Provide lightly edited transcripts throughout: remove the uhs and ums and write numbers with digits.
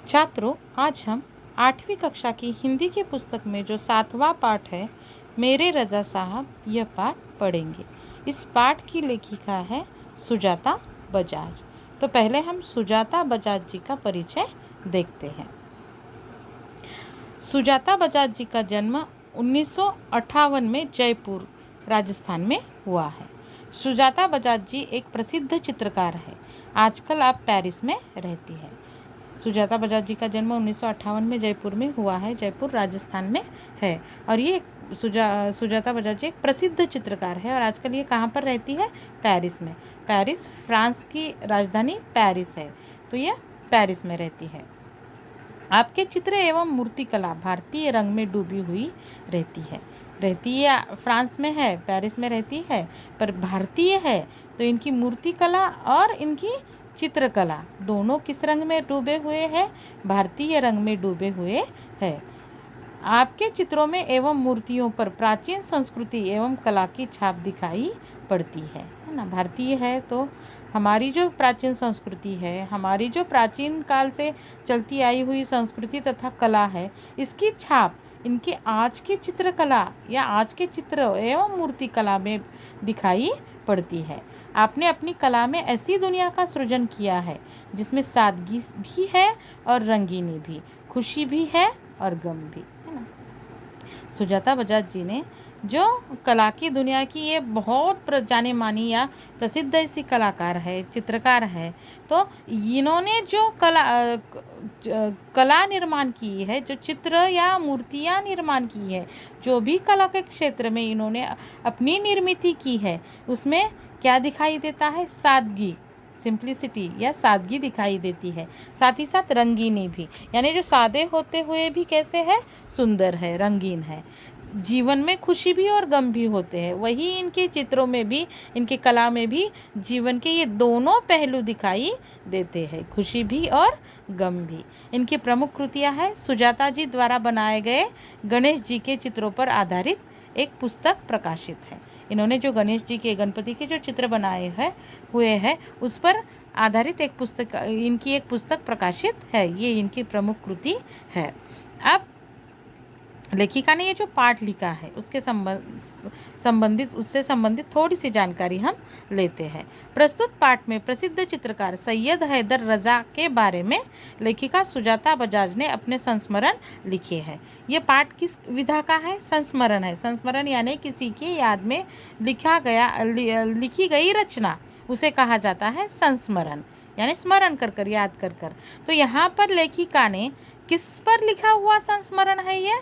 छात्रों, आज हम 8वीं कक्षा की हिंदी की पुस्तक में जो 7वां पाठ है, मेरे रज़ा साहब, यह पाठ पढ़ेंगे। इस पाठ की लेखिका है सुजाता बजाज। तो पहले हम सुजाता बजाज जी का परिचय देखते हैं। सुजाता बजाज जी का जन्म 1958 में जयपुर, राजस्थान में हुआ है। सुजाता बजाज जी एक प्रसिद्ध चित्रकार है। आजकल आप पेरिस में रहती है। सुजाता बजाज जी का जन्म 1958 में जयपुर में हुआ है। जयपुर राजस्थान में है। और ये सुजाता बजाज जी एक प्रसिद्ध चित्रकार है और आजकल ये कहाँ पर रहती है? पेरिस में। पेरिस फ्रांस की राजधानी पेरिस है, तो ये पेरिस में रहती है। आपके चित्र एवं मूर्तिकला भारतीय रंग में डूबी हुई रहती है। फ्रांस में है, पेरिस में रहती है, पर भारतीय है। तो इनकी मूर्तिकला और इनकी चित्रकला दोनों किस रंग में डूबे हुए हैं? भारतीय रंग में डूबे हुए हैं। आपके चित्रों में एवं मूर्तियों पर प्राचीन संस्कृति एवं कला की छाप दिखाई पड़ती है ना। भारतीय है तो हमारी जो प्राचीन संस्कृति है, हमारी जो प्राचीन काल से चलती आई हुई संस्कृति तथा कला है, इसकी छाप इनके आज की चित्रकला या आज के चित्र एवं मूर्ति कला में दिखाई पड़ती है। आपने अपनी कला में ऐसी दुनिया का सृजन किया है जिसमें सादगी भी है और रंगीनी भी, खुशी भी है और गम भी, है ना। सुजाता बजाज जी ने जो कला की दुनिया की ये बहुत जाने मानी या प्रसिद्ध ऐसी कलाकार है, चित्रकार है, तो इन्होंने जो कला निर्माण की है, जो चित्र या मूर्तियाँ निर्माण की है, जो भी कला के क्षेत्र में इन्होंने अपनी निर्मित की है, उसमें क्या दिखाई देता है? सादगी, सिंप्लिसिटी या सादगी दिखाई देती है। साथ ही साथ रंगीनी भी, यानी जो सादे होते हुए भी कैसे है? सुंदर है, रंगीन है। जीवन में खुशी भी और गम भी होते हैं। वही इनके चित्रों में भी, इनके कला में भी जीवन के ये दोनों पहलू दिखाई देते हैं, खुशी भी और गम भी। इनकी प्रमुख कृतियाँ हैं सुजाता जी द्वारा बनाए गए गणेश जी के चित्रों पर आधारित एक पुस्तक प्रकाशित है। इन्होंने जो गणेश जी के, गणपति के जो चित्र बनाए हुए हैं, उस पर आधारित एक पुस्तक, इनकी एक पुस्तक प्रकाशित है। ये इनकी प्रमुख कृति है। अब लेखिका ने ये जो पाठ लिखा है उसके उससे संबंधित थोड़ी सी जानकारी हम लेते हैं। प्रस्तुत पाठ में प्रसिद्ध चित्रकार सैयद हैदर रजा के बारे में लेखिका सुजाता बजाज ने अपने संस्मरण लिखे हैं। ये पाठ किस विधा का है? संस्मरण है। संस्मरण यानी किसी की याद में लिखी गई रचना, उसे कहा जाता है संस्मरण, यानी स्मरण कर कर, याद कर कर। तो यहाँ पर लेखिका ने किस पर लिखा हुआ संस्मरण है? ये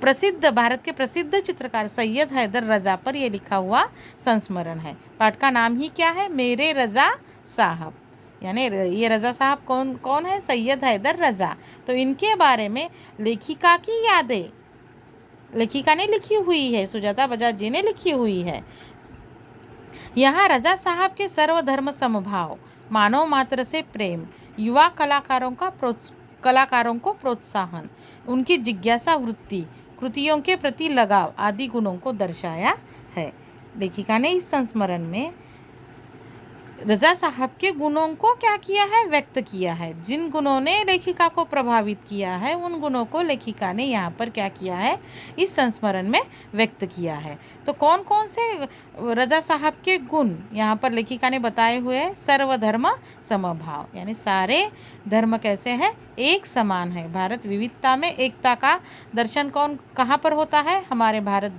प्रसिद्ध, भारत के प्रसिद्ध चित्रकार सैयद हैदर रजा पर यह लिखा हुआ संस्मरण है। पाठ का नाम ही क्या है? मेरे रजा साहब। यानी ये रजा साहब कौन है? सैयद हैदर रजा। तो इनके बारे में लेखिका की यादें लेखिका ने लिखी हुई है, सुजाता बजाज जी ने लिखी हुई है। यहाँ रजा साहब के सर्वधर्म समभाव, मानव मात्र से प्रेम, युवा कलाकारों को प्रोत्साहन, उनकी जिज्ञासा वृत्ति, कृतियों के प्रति लगाव आदि गुणों को दर्शाया है। लेखिका ने इस संस्मरण में रजा साहब के गुणों को क्या किया है? व्यक्त किया है। जिन गुणों ने लेखिका को प्रभावित किया है, उन गुणों को लेखिका ने यहाँ पर क्या किया है? इस संस्मरण में व्यक्त किया है। तो कौन कौन से रजा साहब के गुण यहाँ पर लेखिका ने बताए हुए हैं? सर्वधर्म समभाव, यानी सारे धर्म कैसे हैं? एक समान है। भारत विविधता में एकता का दर्शन कहाँ पर होता है? हमारे भारत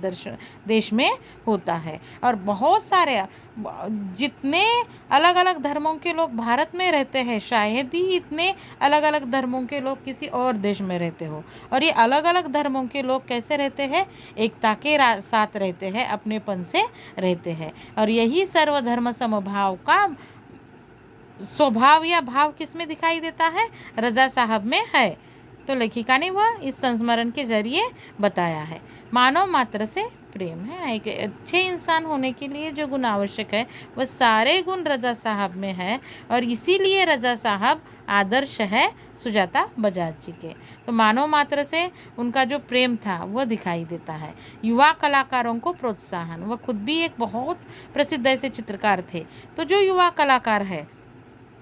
देश में होता है। और बहुत सारे, जितने अलग अलग धर्मों के लोग भारत में रहते हैं, शायद ही इतने अलग अलग धर्मों के लोग किसी और देश में रहते हो। और ये अलग अलग धर्मों के लोग कैसे रहते हैं? एकता के साथ रहते हैं, अपनेपन से रहते हैं। और यही सर्वधर्म समभाव का स्वभाव या भाव किस में दिखाई देता है? रजा साहब में है। तो लेखिका ने वह इस संस्मरण के जरिए बताया है। मानव मात्र से प्रेम है। एक अच्छे इंसान होने के लिए जो गुण आवश्यक है, वह सारे गुण रजा साहब में है। और इसीलिए रजा साहब आदर्श है सुजाता बजाज जी के। तो मानव मात्र से उनका जो प्रेम था वह दिखाई देता है। युवा कलाकारों को प्रोत्साहन, वह खुद भी एक बहुत प्रसिद्ध ऐसे चित्रकार थे। तो जो युवा कलाकार है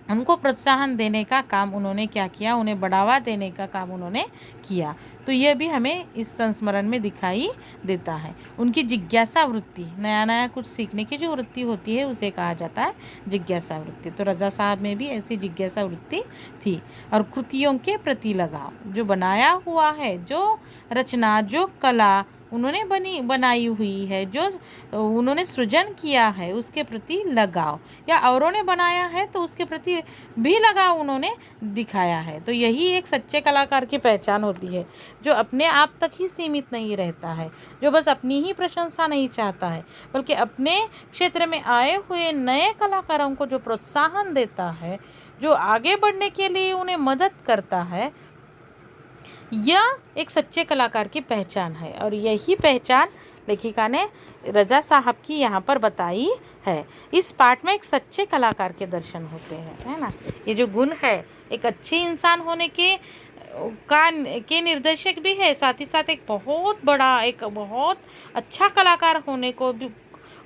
उनको प्रोत्साहन देने का काम उन्होंने क्या किया, उन्हें बढ़ावा देने का काम उन्होंने किया। तो यह भी हमें इस संस्मरण में दिखाई देता है। उनकी जिज्ञासा वृत्ति, नया नया कुछ सीखने की जो वृत्ति होती है उसे कहा जाता है जिज्ञासा वृत्ति। तो रज़ा साहब में भी ऐसी जिज्ञासा वृत्ति थी। और कृतियों के प्रति लगाव, जो बनाया हुआ है, जो रचना, जो कला उन्होंने बनाई हुई है, जो उन्होंने सृजन किया है, उसके प्रति लगाव, या औरों ने बनाया है तो उसके प्रति भी लगाव उन्होंने दिखाया है। तो यही एक सच्चे कलाकार की पहचान होती है, जो अपने आप तक ही सीमित नहीं रहता है, जो बस अपनी ही प्रशंसा नहीं चाहता है, बल्कि अपने क्षेत्र में आए हुए नए कलाकारों को जो प्रोत्साहन देता है, जो आगे बढ़ने के लिए उन्हें मदद करता है, यह एक सच्चे कलाकार की पहचान है। और यही पहचान लेखिका ने रज़ा साहब की यहाँ पर बताई है। इस पाठ में एक सच्चे कलाकार के दर्शन होते हैं, है ना। ये जो गुण है एक अच्छे इंसान होने के निर्देशक भी है, साथ ही साथ एक बहुत बड़ा, एक बहुत अच्छा कलाकार होने को भी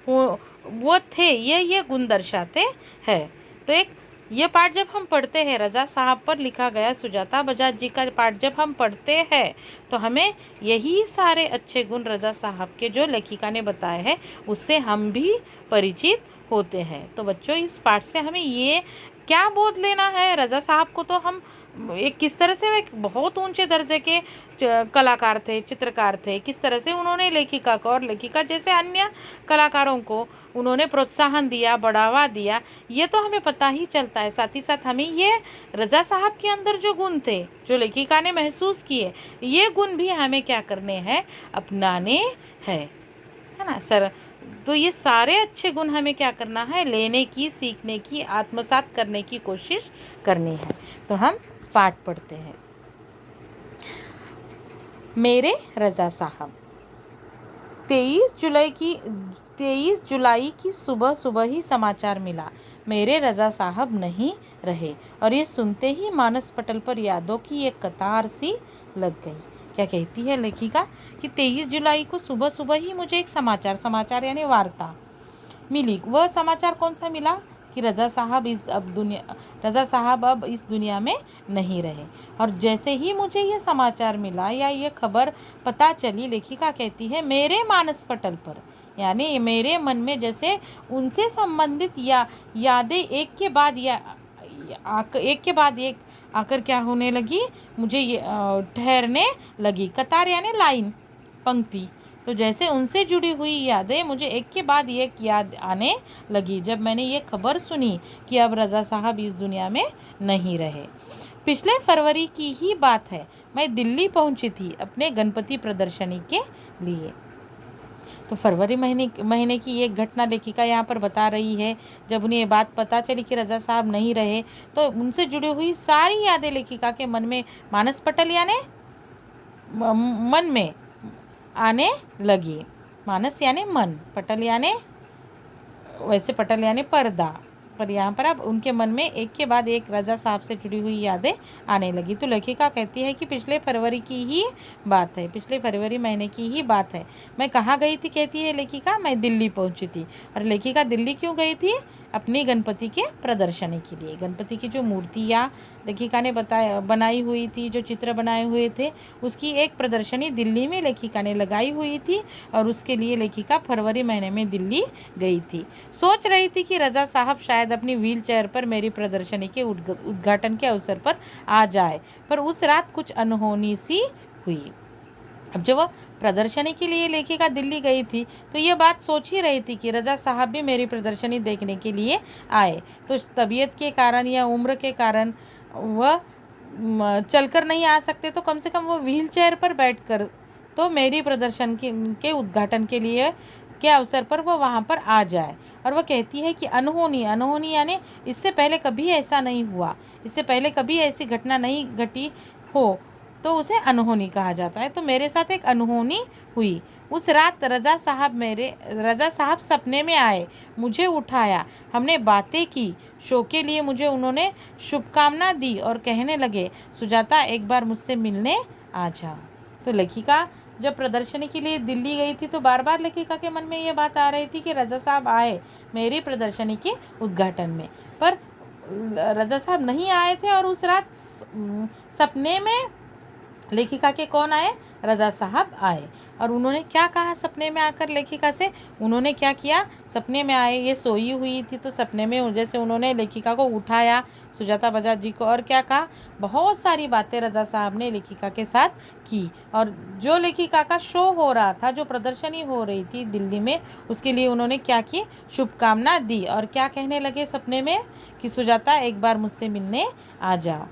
वो थे, ये गुण दर्शाते हैं। तो एक ये पाठ जब हम पढ़ते हैं, रज़ा साहब पर लिखा गया सुजाता बजाज जी का पाठ जब हम पढ़ते हैं, तो हमें यही सारे अच्छे गुण रज़ा साहब के जो लेखिका ने बताए हैं उससे हम भी परिचित होते हैं। तो बच्चों, इस पाठ से हमें ये क्या बोध लेना है, रज़ा साहब को तो हम एक किस तरह से एक बहुत ऊंचे दर्जे के कलाकार थे, चित्रकार थे, किस तरह से उन्होंने लेखिका को और लेखिका जैसे अन्य कलाकारों को उन्होंने प्रोत्साहन दिया, बढ़ावा दिया, ये तो हमें पता ही चलता है। साथ ही साथ हमें ये रज़ा साहब के अंदर जो गुण थे, जो लेखिका ने महसूस किए, ये गुण भी हमें क्या करने हैं, अपनाने हैं, है ना सर। तो ये सारे अच्छे गुण हमें क्या करना है, लेने की, सीखने की, आत्मसात करने की कोशिश करनी है। तो हम पाठ पढ़ते हैं। मेरे रज़ा साहब, 23 जुलाई की सुबह सुबह ही समाचार मिला, मेरे रज़ा साहब नहीं रहे। और ये सुनते ही मानस पटल पर यादों की एक कतार सी लग गई। क्या कहती है लेखिका कि 23 जुलाई को सुबह सुबह ही मुझे एक समाचार यानी वार्ता मिली। वह समाचार कौन सा मिला कि रज़ा साहब अब इस दुनिया में नहीं रहे। और जैसे ही मुझे ये समाचार मिला या ये खबर पता चली, लेखिका कहती है मेरे मानस पटल पर, यानी मेरे मन में जैसे उनसे संबंधित यादें एक के बाद एक आकर क्या होने लगी, मुझे ये ठहरने लगी। कतार यानी लाइन, पंक्ति। तो जैसे उनसे जुड़ी हुई यादें मुझे एक के बाद एक याद आने लगी जब मैंने ये खबर सुनी कि अब रज़ा साहब इस दुनिया में नहीं रहे। पिछले फरवरी की ही बात है, मैं दिल्ली पहुंची थी अपने गणपति प्रदर्शनी के लिए। तो फरवरी महीने की एक घटना लेखिका यहाँ पर बता रही है। जब उन्हें ये बात पता चली कि रज़ा साहब नहीं रहे, तो उनसे जुड़ी हुई सारी यादें लेखिका के मन में मानस पटल यानी मन में आने लगी। मानस यानी मन, पटल यानी वैसे पटल यानी पर्दा, पर यहाँ पर अब उनके मन में एक के बाद एक रज़ा साहब से जुड़ी हुई यादें आने लगी। तो लेखिका कहती है कि पिछले फरवरी की ही बात है, पिछले फरवरी महीने की ही बात है। मैं कहाँ गई थी, कहती है लेखिका, मैं दिल्ली पहुँची थी। और लेखिका दिल्ली क्यों गई थी, अपनी गणपति के प्रदर्शनी के लिए। गणपति की जो मूर्तियाँ लेखिका ने बनाई हुई थी, जो चित्र बनाए हुए थे, उसकी एक प्रदर्शनी दिल्ली में लेखिका ने लगाई हुई थी। और उसके लिए लेखिका फरवरी महीने में दिल्ली गई थी। सोच रही थी कि रज़ा साहब शायद अपनी व्हील चेयर पर मेरी प्रदर्शनी के उद्घाटन के अवसर पर आ जाए, पर उस रात कुछ अनहोनी सी हुई। अब जब वह प्रदर्शनी के लिए लेखिका दिल्ली गई थी, तो ये बात सोच ही रही थी कि रज़ा साहब भी मेरी प्रदर्शनी देखने के लिए आए। तो तबीयत के कारण या उम्र के कारण वह चलकर नहीं आ सकते, तो कम से कम वो व्हील चेयर पर बैठकर तो मेरी प्रदर्शन के उद्घाटन के लिए के अवसर पर वह वहाँ पर आ जाए। और वह कहती है कि अनहोनी यानी इससे पहले कभी ऐसा नहीं हुआ, इससे पहले कभी ऐसी घटना नहीं घटी हो, तो उसे अनहोनी कहा जाता है। तो मेरे साथ एक अनहोनी हुई। उस रात रज़ा साहब सपने में आए, मुझे उठाया, हमने बातें की, शो के लिए मुझे उन्होंने शुभकामना दी और कहने लगे, सुजाता एक बार मुझसे मिलने आ जाओ। तो लेखिका जब प्रदर्शनी के लिए दिल्ली गई थी, तो बार बार लेखिका के मन में ये बात आ रही थी कि रज़ा साहब आए मेरी प्रदर्शनी के उद्घाटन में, पर रजा साहब नहीं आए थे और उस रात सपने में लेखिका के कौन आए? रजा साहब आए। और उन्होंने क्या कहा सपने में आकर लेखिका से? उन्होंने क्या किया? सपने में आए, ये सोई हुई थी तो सपने में जैसे उन्होंने लेखिका को उठाया, सुजाता बजाज जी को, और क्या कहा? बहुत सारी बातें रजा साहब ने लेखिका के साथ की। और जो लेखिका का शो हो रहा था, जो प्रदर्शनी हो रही थी दिल्ली में, उसके लिए उन्होंने क्या की? शुभकामना दी। और क्या कहने लगे सपने में? कि सुजाता एक बार मुझसे मिलने आ जाओ,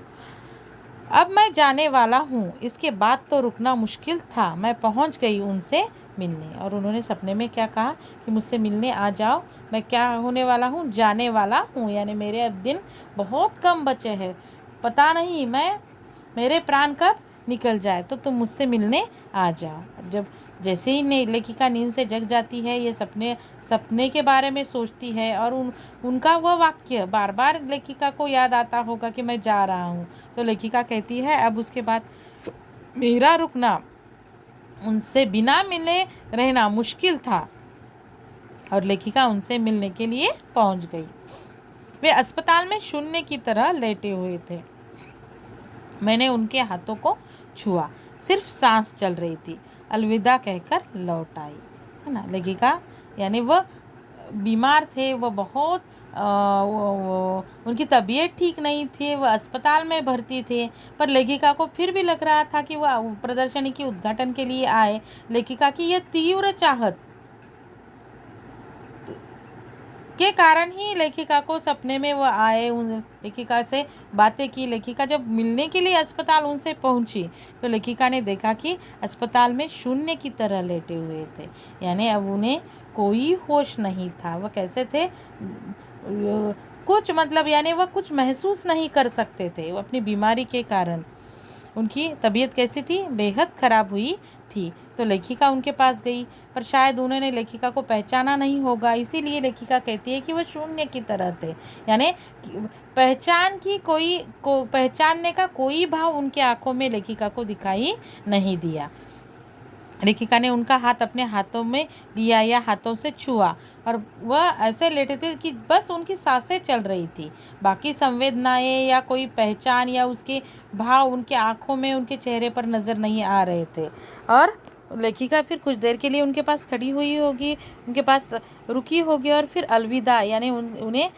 अब मैं जाने वाला हूँ, इसके बाद तो रुकना मुश्किल था, मैं पहुँच गई उनसे मिलने। और उन्होंने सपने में क्या कहा? कि मुझसे मिलने आ जाओ, मैं क्या होने वाला हूँ? जाने वाला हूँ, यानी मेरे अब दिन बहुत कम बचे हैं, पता नहीं मेरे प्राण कब निकल जाए, तो तुम मुझसे मिलने आ जाओ। जब जैसे ही लेखिका नींद से जग जाती है, ये सपने के बारे में सोचती है, और उनका वह वाक्य बार बार लेखिका को याद आता होगा कि मैं जा रहा हूँ। तो लेखिका कहती है अब उसके बाद मेरा रुकना, उनसे बिना मिले रहना मुश्किल था। और लेखिका उनसे मिलने के लिए पहुँच गई। वे अस्पताल में शून्य की तरह लेटे हुए थे। मैंने उनके हाथों को छुआ, सिर्फ सांस चल रही थी। अलविदा कहकर लौट आई, है ना। लेखिका यानी वह बीमार थे, वह बहुत उनकी तबीयत ठीक नहीं थी, वह अस्पताल में भर्ती थे, पर लेखिका को फिर भी लग रहा था कि वह प्रदर्शनी के उद्घाटन के लिए आए। लेखिका की यह तीव्र चाहत के कारण ही लेखिका को सपने में वह आए, उन लेखिका से बातें की। लेखिका जब मिलने के लिए अस्पताल उनसे पहुंची तो लेखिका ने देखा कि अस्पताल में शून्य की तरह लेटे हुए थे, यानी अब उन्हें कोई होश नहीं था। वह कैसे थे? कुछ मतलब यानी वह कुछ महसूस नहीं कर सकते थे, वो अपनी बीमारी के कारण। उनकी तबीयत कैसी थी? बेहद खराब हुई थी। तो लेखिका उनके पास गई, पर शायद उन्होंने लेखिका को पहचाना नहीं होगा, इसीलिए लेखिका कहती है कि वह शून्य की तरह थे, यानी पहचानने का कोई भाव उनके आंखों में लेखिका को दिखाई नहीं दिया। लेखिका ने उनका हाथ अपने हाथों में लिया या हाथों से छुआ, और वह ऐसे लेटे थे कि बस उनकी सांसें चल रही थी। बाकी संवेदनाएं या कोई पहचान या उसके भाव उनके आंखों में, उनके चेहरे पर नज़र नहीं आ रहे थे। और लेखिका फिर कुछ देर के लिए उनके पास खड़ी हुई होगी, उनके पास रुकी होगी, और फिर अलविदा यानी उन्हें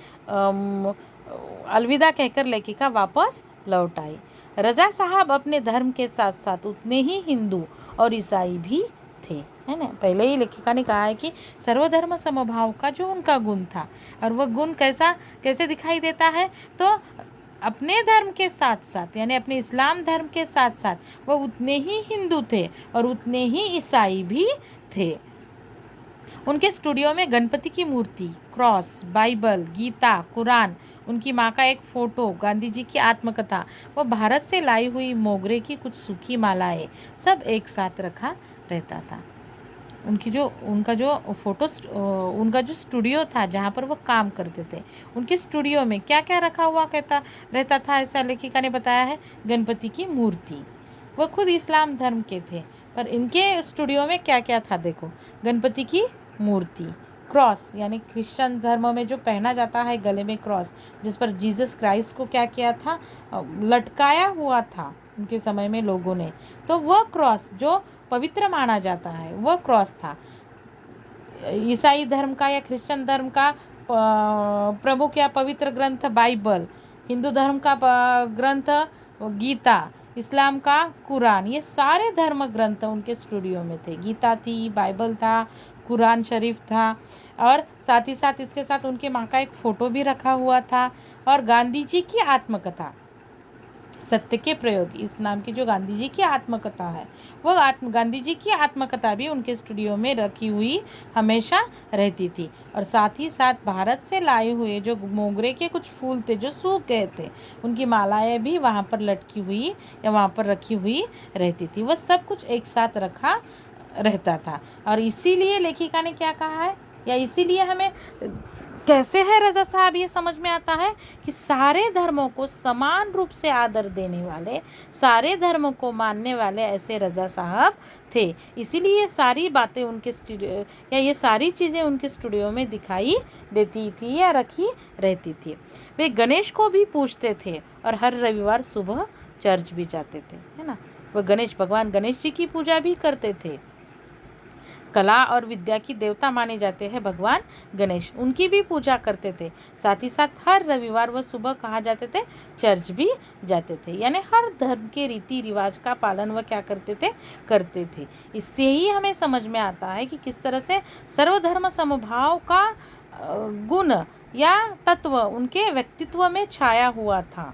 अलविदा कहकर लेखिका वापस लौट आई। रजा साहब अपने धर्म के साथ साथ उतने ही हिंदू और ईसाई भी थे, है ना। पहले ही लेखिका ने कहा है कि सर्वधर्म समभाव का जो उनका गुण था, और वह गुण कैसे दिखाई देता है? तो अपने धर्म के साथ साथ यानी अपने इस्लाम धर्म के साथ साथ वह उतने ही हिंदू थे और उतने ही ईसाई भी थे। उनके स्टूडियो में गणपति की मूर्ति, क्रॉस, बाइबल, गीता, कुरान, उनकी माँ का एक फ़ोटो, गांधी जी की आत्मकथा, वो भारत से लाई हुई मोगरे की कुछ सूखी मालाएं, सब एक साथ रखा रहता था। उनका जो स्टूडियो था जहाँ पर वो काम करते थे, उनके स्टूडियो में क्या क्या रखा हुआ रहता था, ऐसा लेखिका ने बताया है। गणपति की मूर्ति, वो खुद इस्लाम धर्म के थे, पर इनके स्टूडियो में क्या क्या था देखो। गणपति की मूर्ति, क्रॉस यानी क्रिश्चियन धर्म में जो पहना जाता है गले में क्रॉस, जिस पर जीसस क्राइस्ट को क्या किया था? लटकाया हुआ था उनके समय में लोगों ने, तो वह क्रॉस जो पवित्र माना जाता है वह क्रॉस था। ईसाई धर्म का या क्रिश्चियन धर्म का प्रमुख या पवित्र ग्रंथ बाइबल, हिंदू धर्म का ग्रंथ गीता, इस्लाम का कुरान, ये सारे धर्म ग्रंथ उनके स्टूडियो में थे। गीता थी, बाइबल था, कुरान शरीफ था, और साथ ही साथ इसके साथ उनके माँ का एक फ़ोटो भी रखा हुआ था। और गांधी जी की आत्मकथा, सत्य के प्रयोग, इस नाम की जो गांधी जी की आत्मकथा है, वो गांधी जी की आत्मकथा भी उनके स्टूडियो में रखी हुई हमेशा रहती थी। और साथ ही साथ भारत से लाए हुए जो मोगरे के कुछ फूल थे जो सूख गए थे, उनकी मालाएं भी वहाँ पर लटकी हुई या वहाँ पर रखी हुई रहती थी। वह सब कुछ एक साथ रखा रहता था। और इसीलिए लेखिका ने क्या कहा है, या इसीलिए हमें कैसे है रज़ा साहब, ये समझ में आता है कि सारे धर्मों को समान रूप से आदर देने वाले, सारे धर्मों को मानने वाले ऐसे रज़ा साहब थे। इसीलिए ये सारी बातें उनके स्टूडियो या ये सारी चीज़ें उनके स्टूडियो में दिखाई देती थी या रखी रहती थी। वे गणेश को भी पूजते थे और हर रविवार सुबह चर्च भी जाते थे, है ना। वह भगवान गणेश जी की पूजा भी करते थे। कला और विद्या की देवता माने जाते हैं भगवान गणेश, उनकी भी पूजा करते थे। साथ ही साथ हर रविवार वह सुबह कहाँ जाते थे, चर्च भी जाते थे। यानी हर धर्म के रीति रिवाज का पालन वह क्या करते थे। इससे ही हमें समझ में आता है कि किस तरह से सर्वधर्म समभाव का गुण या तत्व उनके व्यक्तित्व में छाया हुआ था।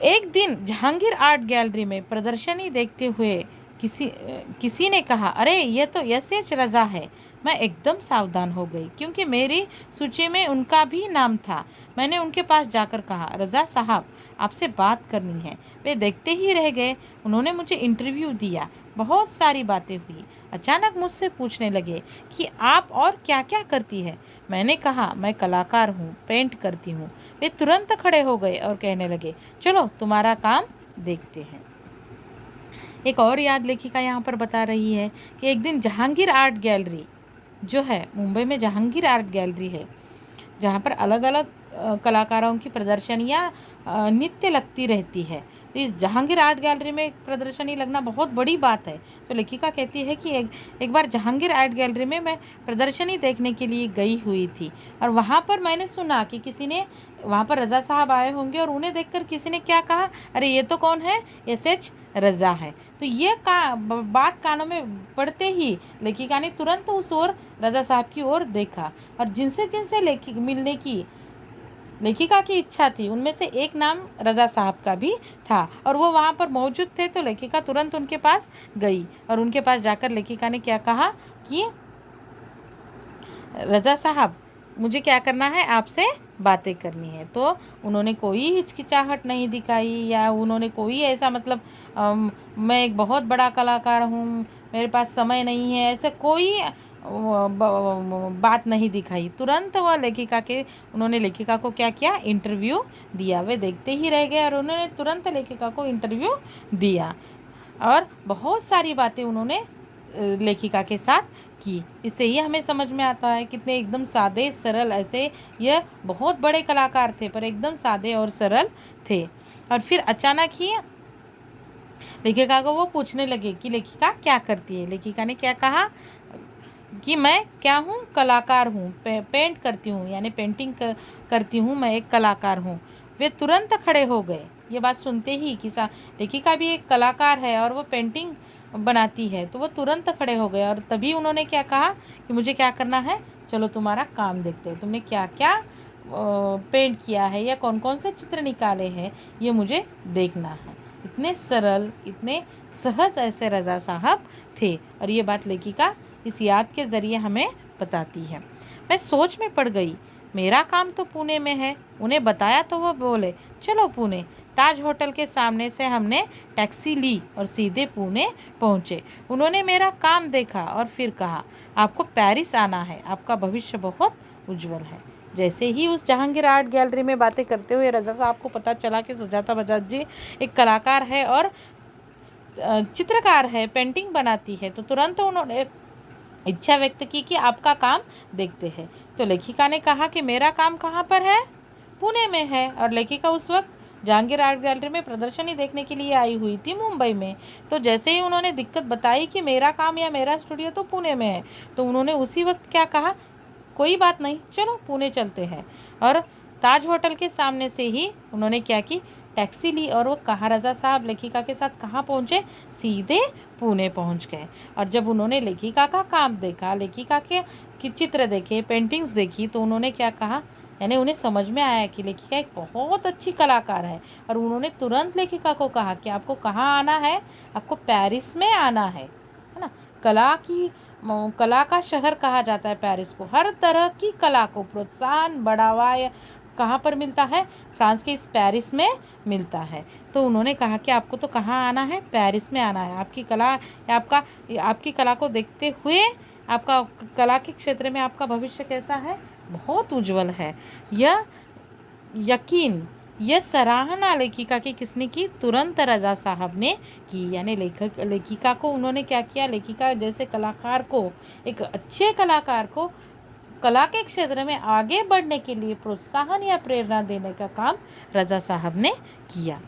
एक दिन जहांगीर आर्ट गैलरी में प्रदर्शनी देखते हुए किसी ने कहा, अरे ये तो एस.एच. रज़ा है। मैं एकदम सावधान हो गई क्योंकि मेरी सूची में उनका भी नाम था। मैंने उनके पास जाकर कहा, रज़ा साहब आपसे बात करनी है। वे देखते ही रह गए। उन्होंने मुझे इंटरव्यू दिया, बहुत सारी बातें हुई। अचानक मुझसे पूछने लगे कि आप और क्या क्या करती है। मैंने कहा, मैं कलाकार हूँ, पेंट करती हूँ। वे तुरंत खड़े हो गए और कहने लगे, चलो तुम्हारा काम देखते हैं। एक और याद लेखिका यहाँ पर बता रही है कि एक दिन जहांगीर आर्ट गैलरी जो है, मुंबई में जहांगीर आर्ट गैलरी है, जहाँ पर अलग अलग कलाकारों की प्रदर्शनियाँ नित्य लगती रहती है। तो इस जहांगीर आर्ट गैलरी में प्रदर्शनी लगना बहुत बड़ी बात है। तो लेखिका कहती है कि एक बार जहांगीर आर्ट गैलरी में मैं प्रदर्शनी देखने के लिए गई हुई थी और वहाँ पर मैंने सुना कि किसी ने वहाँ पर रज़ा साहब आए होंगे और उन्हें देखकर किसी ने क्या कहा, अरे ये तो कौन है, एस.एच. रज़ा है। तो ये बात कानों में पड़ते ही लेखिका ने तुरंत उस ओर, रज़ा साहब की ओर देखा और जिनसे जिनसे मिलने की लेखिका की इच्छा थी उनमें से एक नाम रज़ा साहब का भी था और वो वहाँ पर मौजूद थे। तो लेखिका तुरंत उनके पास गई और उनके पास जाकर लेखिका ने क्या कहा कि रज़ा साहब मुझे क्या करना है, आपसे बातें करनी है। तो उन्होंने कोई हिचकिचाहट नहीं दिखाई या उन्होंने कोई ऐसा मैं एक बहुत बड़ा कलाकार हूँ, मेरे पास समय नहीं है, ऐसा कोई बात नहीं दिखाई। तुरंत वह उन्होंने लेखिका को क्या किया, इंटरव्यू दिया। वे देखते ही रह गए और उन्होंने तुरंत लेखिका को इंटरव्यू दिया और बहुत सारी बातें उन्होंने लेखिका के साथ की। इससे ही हमें समझ में आता है कितने एकदम सादे सरल, ऐसे यह बहुत बड़े कलाकार थे पर एकदम सादे और सरल थे। और फिर अचानक ही लेखिका को वो पूछने लगे कि लेखिका क्या करती है। लेखिका ने क्या कहा कि मैं क्या हूँ, कलाकार हूँ, पेंट करती हूँ, यानी पेंटिंग करती हूँ, मैं एक कलाकार हूँ। वे तुरंत खड़े हो गए ये बात सुनते ही कि लेखिका भी एक कलाकार है और वो पेंटिंग बनाती है। तो वो तुरंत खड़े हो गए और तभी उन्होंने क्या कहा कि मुझे क्या करना है, चलो तुम्हारा काम देखते हैं, तुमने क्या क्या पेंट किया है या कौन कौन से चित्र निकाले हैं, ये मुझे देखना है। इतने सरल, इतने सहज ऐसे रज़ा साहब थे और ये बात लेखिका इस याद के ज़रिए हमें बताती है। मैं सोच में पड़ गई, मेरा काम तो पुणे में है। उन्हें बताया तो वो बोले, चलो पुणे। ताज होटल के सामने से हमने टैक्सी ली और सीधे पुणे पहुँचे। उन्होंने मेरा काम देखा और फिर कहा, आपको पेरिस आना है, आपका भविष्य बहुत उज्जवल है। जैसे ही उस जहांगीर आर्ट गैलरी में बातें करते हुए रज़ा साहब को पता चला कि सुजाता बजाज जी एक कलाकार है और चित्रकार है, पेंटिंग बनाती है, तो तुरंत उन्होंने इच्छा व्यक्त की कि आपका काम देखते हैं। तो लेखिका ने कहा कि मेरा काम कहाँ पर है, पुणे में है। और लेखिका उस वक्त जहांगीर आर्ट गैलरी में प्रदर्शनी देखने के लिए आई हुई थी मुंबई में। तो जैसे ही उन्होंने दिक्कत बताई कि मेरा काम या मेरा स्टूडियो तो पुणे में है, तो उन्होंने उसी वक्त क्या कहा, कोई बात नहीं, चलो पुणे चलते हैं। और ताज होटल के सामने से ही उन्होंने क्या की, टैक्सी ली और वो कहाँ, रज़ा साहब लेखिका के साथ कहाँ पहुँचे, सीधे पुणे पहुँच गए। और जब उन्होंने लेखिका का काम देखा, लेखिका के चित्र देखे, पेंटिंग्स देखी, तो उन्होंने क्या कहा, यानी उन्हें समझ में आया कि लेखिका एक बहुत अच्छी कलाकार है। और उन्होंने तुरंत लेखिका को कहा कि आपको कहाँ आना है, आपको पेरिस में आना है ना। कला का शहर कहा जाता है पेरिस को। हर तरह की कला को प्रोत्साहन, बढ़ावा कहाँ पर मिलता है, फ्रांस के इस पेरिस में मिलता है। तो उन्होंने कहा कि आपको तो कहाँ आना है, पेरिस में आना है। आपकी कला या आपकी कला को देखते हुए आपका कला के क्षेत्र में आपका भविष्य कैसा है, बहुत उज्जवल है। यह यकीन, यह सराहना लेखिका की किसने की? तुरंत रजा साहब ने की। यानी लेखिका को उन्होंने क्या किया? लेखिका जैसे कलाकार को, एक अच्छे कलाकार को कला के क्षेत्र में आगे बढ़ने के लिए प्रोत्साहन या प्रेरणा देने का काम रजा साहब ने किया।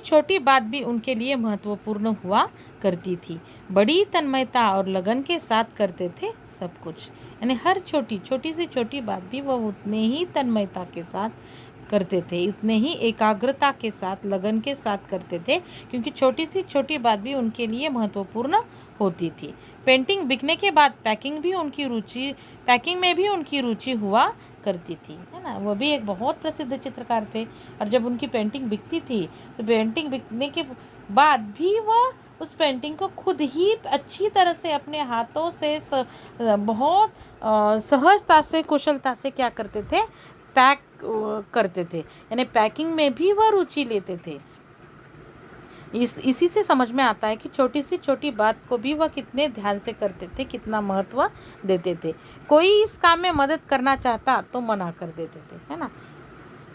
छोटी बात भी उनके लिए महत्वपूर्ण हुआ करती थी। बड़ी तन्मयता और लगन के साथ करते थे सब कुछ। यानी हर छोटी बात भी वह उतने ही तन्मयता के साथ करते थे, उतने ही एकाग्रता के साथ, लगन के साथ करते थे, क्योंकि छोटी बात भी उनके लिए महत्वपूर्ण होती थी। पेंटिंग बिकने के बाद पैकिंग में भी उनकी रुचि हुआ करती थी, है ना। वो भी एक बहुत प्रसिद्ध चित्रकार थे, और जब उनकी पेंटिंग बिकती थी तो पेंटिंग बिकने के बाद भी वह उस पेंटिंग को खुद ही अच्छी तरह से अपने हाथों से बहुत सहजता से, कुशलता से क्या करते थे? पैक करते थे। यानी पैकिंग में भी वह रुचि लेते थे। इसी से समझ में आता है कि छोटी बात को भी वह कितने ध्यान से करते थे, कितना महत्व देते थे। कोई इस काम में मदद करना चाहता तो मना कर देते थे, है ना।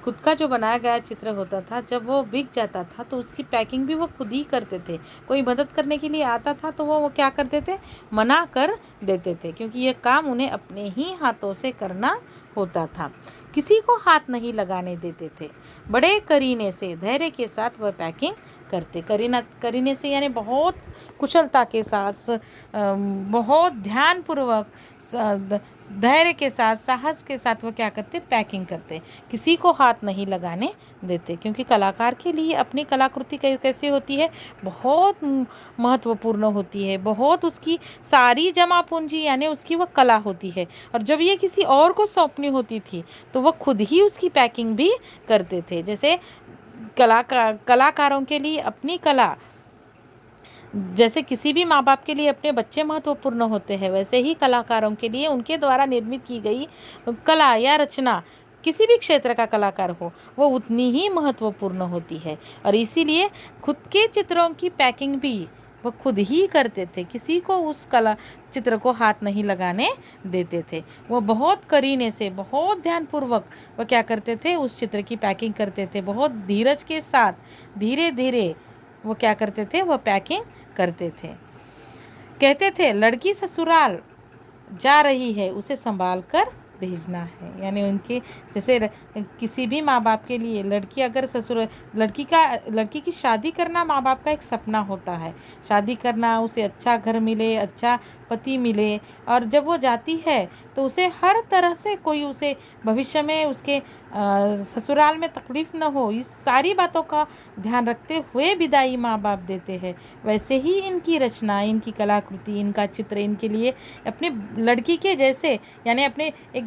खुद का जो बनाया गया चित्र होता था, जब वो बिक जाता था तो उसकी पैकिंग भी वो खुद ही करते थे। कोई मदद करने के लिए आता था तो वो क्या करते थे? मना कर देते थे, क्योंकि ये काम उन्हें अपने ही हाथों से करना होता था। किसी को हाथ नहीं लगाने देते थे। बड़े करीने से, धैर्य के साथ वह पैकिंग करते। करीने से यानी बहुत कुशलता के साथ, बहुत ध्यानपूर्वक, धैर्य के साथ, साहस के साथ वो क्या करते? पैकिंग करते। किसी को हाथ नहीं लगाने देते, क्योंकि कलाकार के लिए अपनी कलाकृति कैसी होती है? बहुत महत्वपूर्ण होती है। बहुत उसकी सारी जमा पूंजी यानी उसकी वह कला होती है, और जब ये किसी और को सौंपनी होती थी तो वह खुद ही उसकी पैकिंग भी करते थे। जैसे कलाकारों के लिए अपनी कला, जैसे किसी भी माँ बाप के लिए अपने बच्चे महत्वपूर्ण होते हैं, वैसे ही कलाकारों के लिए उनके द्वारा निर्मित की गई कला या रचना, किसी भी क्षेत्र का कलाकार हो, वो उतनी ही महत्वपूर्ण होती है। और इसीलिए खुद के चित्रों की पैकिंग भी वो खुद ही करते थे। किसी को उस कला चित्र को हाथ नहीं लगाने देते थे। वो बहुत करीने से, बहुत ध्यानपूर्वक वो क्या करते थे? उस चित्र की पैकिंग करते थे। बहुत धीरज के साथ, धीरे धीरे वो क्या करते थे? वो पैकिंग करते थे। कहते थे, लड़की ससुराल जा रही है, उसे संभाल कर भेजना है। यानी उनके जैसे किसी भी माँ बाप के लिए लड़की अगर लड़की की शादी करना माँ बाप का एक सपना होता है। शादी करना, उसे अच्छा घर मिले, अच्छा पति मिले, और जब वो जाती है तो उसे हर तरह से कोई उसे भविष्य में उसके ससुराल में तकलीफ़ न हो, इस सारी बातों का ध्यान रखते हुए विदाई माँ बाप देते हैं। वैसे ही इनकी रचना, इनकी कलाकृति, इनका चित्र इनके लिए अपनी लड़की के जैसे, यानी अपने एक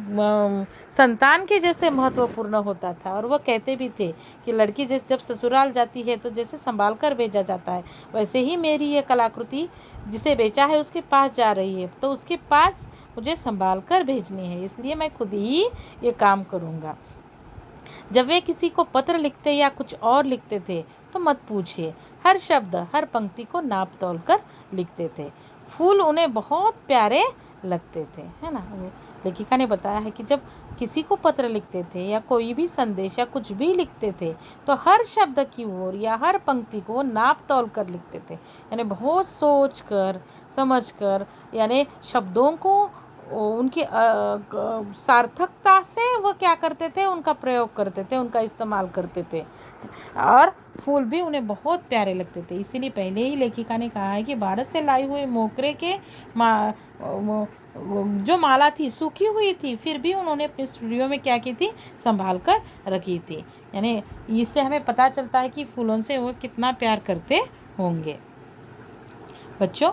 संतान के जैसे महत्वपूर्ण होता था। और वो कहते भी थे कि लड़की जब ससुराल जाती है तो जैसे संभाल कर भेजा जाता है, वैसे ही मेरी ये कलाकृति जिसे बेचा है उसके पास जा रही है, तो उसके पास मुझे संभाल कर भेजनी है, इसलिए मैं खुद ही ये काम करूँगा। जब वे किसी को पत्र लिखते या कुछ और लिखते थे तो मत पूछिए, हर शब्द, हर पंक्ति को नाप तोल कर लिखते थे। फूल उन्हें बहुत प्यारे लगते थे, है ना। लेखिका ने बताया है कि जब किसी को पत्र लिखते थे या कोई भी संदेश या कुछ भी लिखते थे तो हर शब्द की ओर या हर पंक्ति को नाप तोल कर लिखते थे। यानी बहुत सोच कर, समझ कर, यानी शब्दों को उनकी सार्थकता से वो क्या करते थे? उनका प्रयोग करते थे, उनका इस्तेमाल करते थे। और फूल भी उन्हें बहुत प्यारे लगते थे। इसीलिए पहले ही लेखिका ने कहा है कि भारत से लाई हुई मोगरे के जो माला थी सूखी हुई थी, फिर भी उन्होंने अपने स्टूडियो में क्या की थी? संभाल कर रखी थी। यानी इससे हमें पता चलता है कि फूलों से वो कितना प्यार करते होंगे। बच्चों,